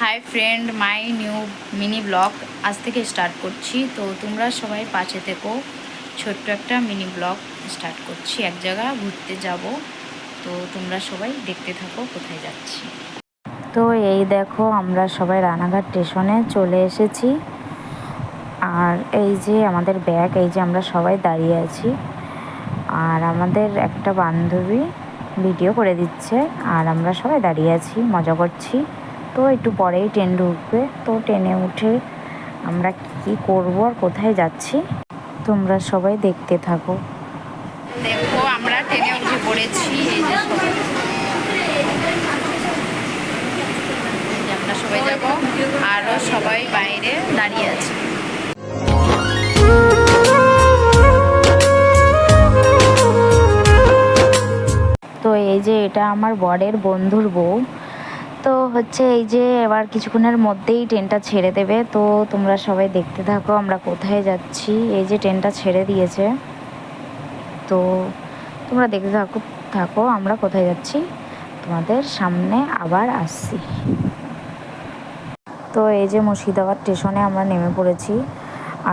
Hi friend, my new mini blog আজ থেকে start করছি। তো তোমরা সবাই পাশে থেকো। ছোট্ট একটা মিনি ব্লগ স্টার্ট করছি, এক জায়গা ঘুরতে যাব। তো তোমরা সবাই দেখতে থাকো কোথায় যাচ্ছি। তো এই দেখো, আমরা সবাই রানাঘাট স্টেশনে চলে এসেছি। আর এই যে আমাদের ব্যাগ, এই যে আমরা সবাই দাঁড়িয়ে আছি। আর আমাদের একটা বান্ধবী ভিডিও করে দিচ্ছে, আর আমরা সবাই দাঁড়িয়ে আছি, মজা করছি। তো একটু পরেই ট্রেন ঢুকবে, তো ট্রেনে উঠে আমরা কি করব আর কোথায় যাচ্ছি তোমরা সবাই দেখতে থাকো। দেখো, আমরা ট্রেনে উঠে পড়েছি। এই যে আমরা সবাই যাব, আরও সবাই বাইরে দাঁড়িয়ে আছে। তো এই যে এটা আমার বরের বন্ধুর বউ। তো হচ্ছে এই যে এবার কিছুক্ষণের মধ্যেই ট্রেনটা ছেড়ে দেবে। তো তোমরা সবাই দেখতে থাকো আমরা কোথায় যাচ্ছি। এই যে ট্রেনটা ছেড়ে দিয়েছে, তো তোমরা দেখতে থাকো আমরা কোথায় যাচ্ছি, তোমাদের সামনে আবার আসছি। তো এই যে মুর্শিদাবাদ স্টেশনে আমরা নেমে পড়েছি।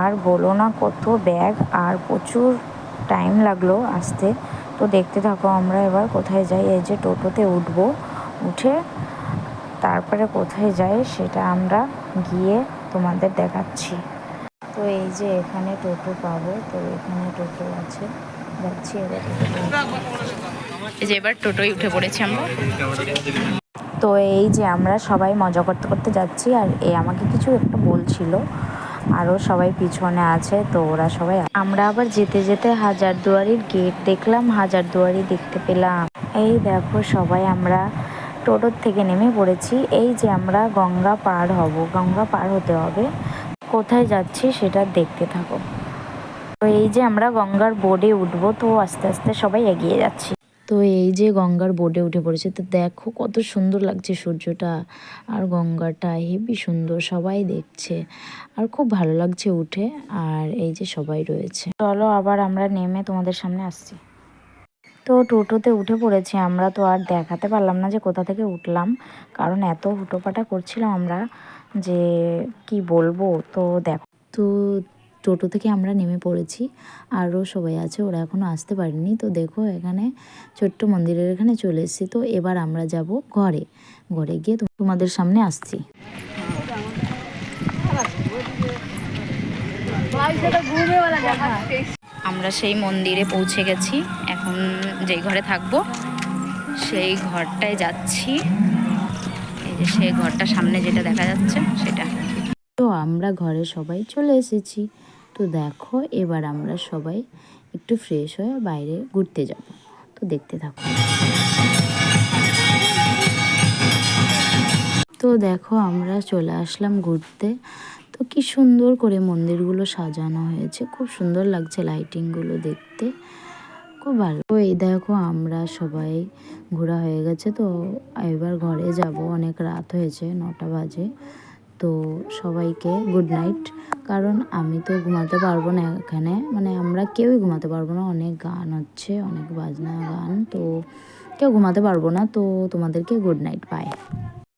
আর বলো না, কত ব্যাগ আর প্রচুর টাইম লাগলো আসতে। তো দেখতে থাকো আমরা এবার কোথায় যাই। এই যে টোটোতে উঠবো, উঠে তারপরে কোথায় যাই সেটা আমরা গিয়ে তোমাদের দেখাচ্ছি। তো এই যে এখানে টোটো পাবো, তো এখানে টোটো আছে, যাচ্ছি এবার। এই যে এবার টোটোয় উঠে পড়েছি আমরা। তো এই যে আমরা সবাই মজা করতে করতে যাচ্ছি, আর এ আমাকে কিছু একটা বলছিল, আরও সবাই পিছনে আছে। তো ওরা সবাই, আমরা আবার যেতে যেতে হাজারদুয়ারির গেট দেখলাম, হাজারদুয়ারি দেখতে পেলাম। এই দেখো সবাই আমরা টোটোর থেকে নেমে পড়েছি। এই যে আমরা গঙ্গা পার হব, গঙ্গা পার হতে হবে। কোথায় যাচ্ছি সেটা দেখতে থাকো। তো এই যে আমরা গঙ্গার বোর্ডে উঠবো, তো আস্তে আস্তে সবাই এগিয়ে যাচ্ছি। তো এই যে গঙ্গার বোর্ডে উঠে পড়েছে। তো দেখো কত সুন্দর লাগছে সূর্যটা, আর গঙ্গাটা হেবি সুন্দর, সবাই দেখছে আর খুব ভালো লাগছে উঠে। আর এই যে সবাই রয়েছে, চলো আবার আমরা নেমে তোমাদের সামনে আসছি। তো টোটোতে উঠে পড়েছি আমরা। তো আর দেখাতে পারলাম না যে কোথা থেকে উঠলাম, কারণ এত হুটোপাটা করছিলাম আমরা যে কি বলবো। তো দেখো, তো টোটো থেকে আমরা নেমে পড়েছি, আরও সবাই আছে, ওরা এখনও আসতে পারেনি। তো দেখো এখানে ছোট্ট মন্দিরের এখানে চলে এসেছি। তো এবার আমরা যাব ঘরে, ঘরে গিয়ে তোমাদের সামনে আসছি। আমরা সেই মন্দিরে পৌঁছে গেছি। এখন যেই ঘরে থাকবো সেই ঘরটায় যাচ্ছি। এই যে সেই ঘরটা সামনে যেটা দেখা যাচ্ছে সেটা। তো আমরা ঘরে সবাই চলে এসেছি। তো দেখো এবার আমরা সবাই একটু ফ্রেশ হয়ে বাইরে ঘুরতে যাব। তো দেখতে থাকো। তো দেখো আমরা চলে আসলাম ঘুরতে। তো কি সুন্দর করে মন্দিরগুলো সাজানো হয়েছে, খুব সুন্দর লাগছে লাইটিংগুলো দেখতে, খুব ভালো। তো এই দেখো আমরা সবাই ঘোরা হয়ে গেছে। তো এবার ঘরে যাব, অনেক রাত হয়েছে, 9টা বাজে। তো সবাইকে গুড নাইট, কারণ আমি তো ঘুমাতে পারবো না এখানে, মানে আমরা কেউই ঘুমাতে পারবো না, অনেক গান হচ্ছে, অনেক বাজনা গান, তো কেউ ঘুমাতে পারবো না। তো তোমাদেরকে গুড নাইট, বাই।